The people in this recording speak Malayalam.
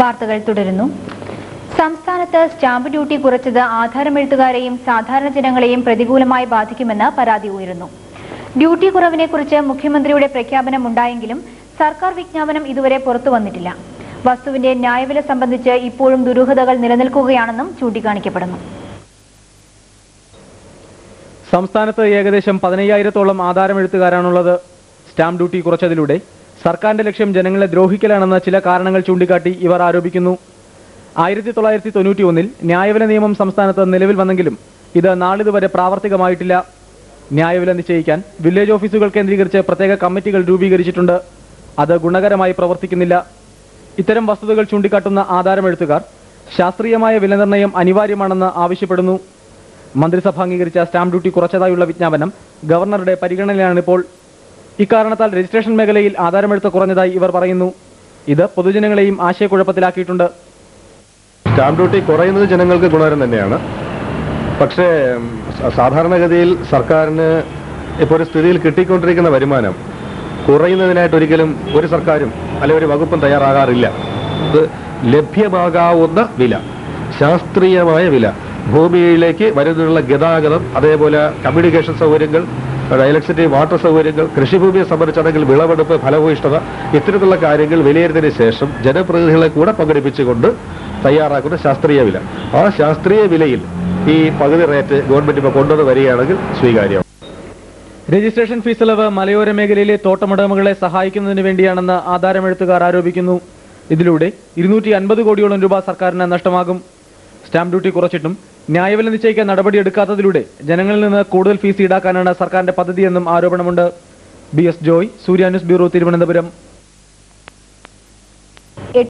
വാർത്തകൾ തുടരുന്നു. സംസ്ഥാനത്ത് സ്റ്റാമ്പ് ഡ്യൂട്ടി കുറച്ചത് ആധാരമെഴുത്തുകാരെയും സാധാരണ ജനങ്ങളെയും പ്രതികൂലമായി ബാധിക്കുമെന്ന് പരാതി ഉയരുന്നു. ഡ്യൂട്ടി കുറവിനെക്കുറിച്ച് മുഖ്യമന്ത്രിയുടെ പ്രഖ്യാപനം ഉണ്ടായെങ്കിലും സർക്കാർ വിജ്ഞാപനം ഇതുവരെ പുറത്തുവന്നിട്ടില്ല. വസ്തുവിന്റെ ന്യായവില സംബന്ധിച്ച് ഇപ്പോഴും ദുരൂഹതകൾ നിലനിൽക്കുകയാണെന്നും ചൂണ്ടിക്കാണിക്കപ്പെടുന്നു. സംസ്ഥാനത്ത് ഏകദേശം 15,000-ഓളം ആധാരമെഴുത്തുകാരാണുള്ളത്. സ്റ്റാമ്പ് ഡ്യൂട്ടി കുറച്ചതിലൂടെ സർക്കാരിന്റെ ലക്ഷ്യം ജനങ്ങളെ ദ്രോഹിക്കലാണെന്ന് ചില കാരണങ്ങൾ ചൂണ്ടിക്കാട്ടി ഇവർ ആരോപിക്കുന്നു. 1991-ൽ ന്യായവില നിയമം സംസ്ഥാനത്ത് നിലവിൽ വന്നെങ്കിലും ഇത് നാളിതുവരെ പ്രാവർത്തികമായിട്ടില്ല. ന്യായവില നിശ്ചയിക്കാൻ വില്ലേജ് ഓഫീസുകൾ കേന്ദ്രീകരിച്ച് പ്രത്യേക കമ്മിറ്റികൾ രൂപീകരിച്ചിട്ടുണ്ട്. അത് ഗുണകരമായി പ്രവർത്തിക്കുന്നില്ല. ഇത്തരം വസ്തുതകൾ ചൂണ്ടിക്കാട്ടുന്ന ആധാരമെഴുത്തുകാർ ശാസ്ത്രീയമായ വിലനിർണ്ണയം അനിവാര്യമാണെന്ന് ആവശ്യപ്പെടുന്നു. മന്ത്രിസഭ അംഗീകരിച്ച സ്റ്റാമ്പ് ഡ്യൂട്ടി കുറച്ചതായുള്ള വിജ്ഞാപനം ഗവർണറുടെ പരിഗണനയിലാണിപ്പോൾ. ഇക്കാരണത്താൽ രജിസ്ട്രേഷൻ മേഖലയിൽ ആധാരമെഴുത്ത് കുറഞ്ഞതായി ഇവർ പറയുന്നു. ഇത് പൊതുജനങ്ങളെയും ആശയക്കുഴപ്പത്തിലാക്കിയിട്ടുണ്ട്. സ്റ്റാമ്പ് ഡ്യൂട്ടി കുറയുന്നത് ജനങ്ങൾക്ക് ഗുണകരം തന്നെയാണ്. പക്ഷേ സാധാരണഗതിയിൽ സർക്കാരിന് ഇപ്പോൾ ഒരു സ്ഥിതിയിൽ കിട്ടിക്കൊണ്ടിരിക്കുന്ന വരുമാനം കുറയുന്നതിനായിട്ട് ഒരിക്കലും ഒരു സർക്കാരും അല്ലെങ്കിൽ ഒരു വകുപ്പും തയ്യാറാകാറില്ല. ഇത് ലഭ്യമാകാവുന്ന വില, ശാസ്ത്രീയമായ വില, ഭൂമിയിലേക്ക് വരുന്നതിനുള്ള ഗതാഗതം, അതേപോലെ കമ്മ്യൂണിക്കേഷൻ സൗകര്യങ്ങൾ, ഇലക്ട്രിസിറ്റി, വാട്ടർ സൗകര്യങ്ങൾ, കൃഷിഭൂമിയെ സംബന്ധിച്ചാണെങ്കിൽ വിളവെടുപ്പ്, ഫലഭൂയിഷ്ഠത, ഇത്തരത്തിലുള്ള കാര്യങ്ങൾ വിലയിരുത്തിയതിനു ശേഷം ജനപ്രതിനിധികളെ കൂടെ പങ്കെടുപ്പിച്ചുകൊണ്ട് തയ്യാറാക്കുന്ന ശാസ്ത്രീയ വില, ആ ശാസ്ത്രീയ വിലയിൽ ഈ പകുതി റേറ്റ് ഗവൺമെന്റ് ഇപ്പോൾ കൊണ്ടുവന്ന് വരികയാണെങ്കിൽ സ്വീകാര്യമാണ്. രജിസ്ട്രേഷൻ ഫീസ് ഇളവ് മലയോര മേഖലയിലെ തോട്ടമുടമകളെ സഹായിക്കുന്നതിന് വേണ്ടിയാണെന്ന് ആധാരമെഴുത്തുകാർ ആരോപിക്കുന്നു. ഇതിലൂടെ 250 കോടിയോളം രൂപ സർക്കാരിന് നഷ്ടമാകും. സ്റ്റാമ്പ് ഡ്യൂട്ടി കുറച്ചിട്ടും ന്യായവില നിശ്ചയിക്കാൻ നടപടിയെടുക്കാത്തതിലൂടെ ജനങ്ങളിൽ നിന്ന് കൂടുതൽ ഫീസ് ഈടാക്കാനാണ് സർക്കാരിന്റെ പദ്ധതിയെന്നും ആരോപണമുണ്ട്. BS ജോയ്, സൂര്യ ന്യൂസ് ബ്യൂറോ, തിരുവനന്തപുരം.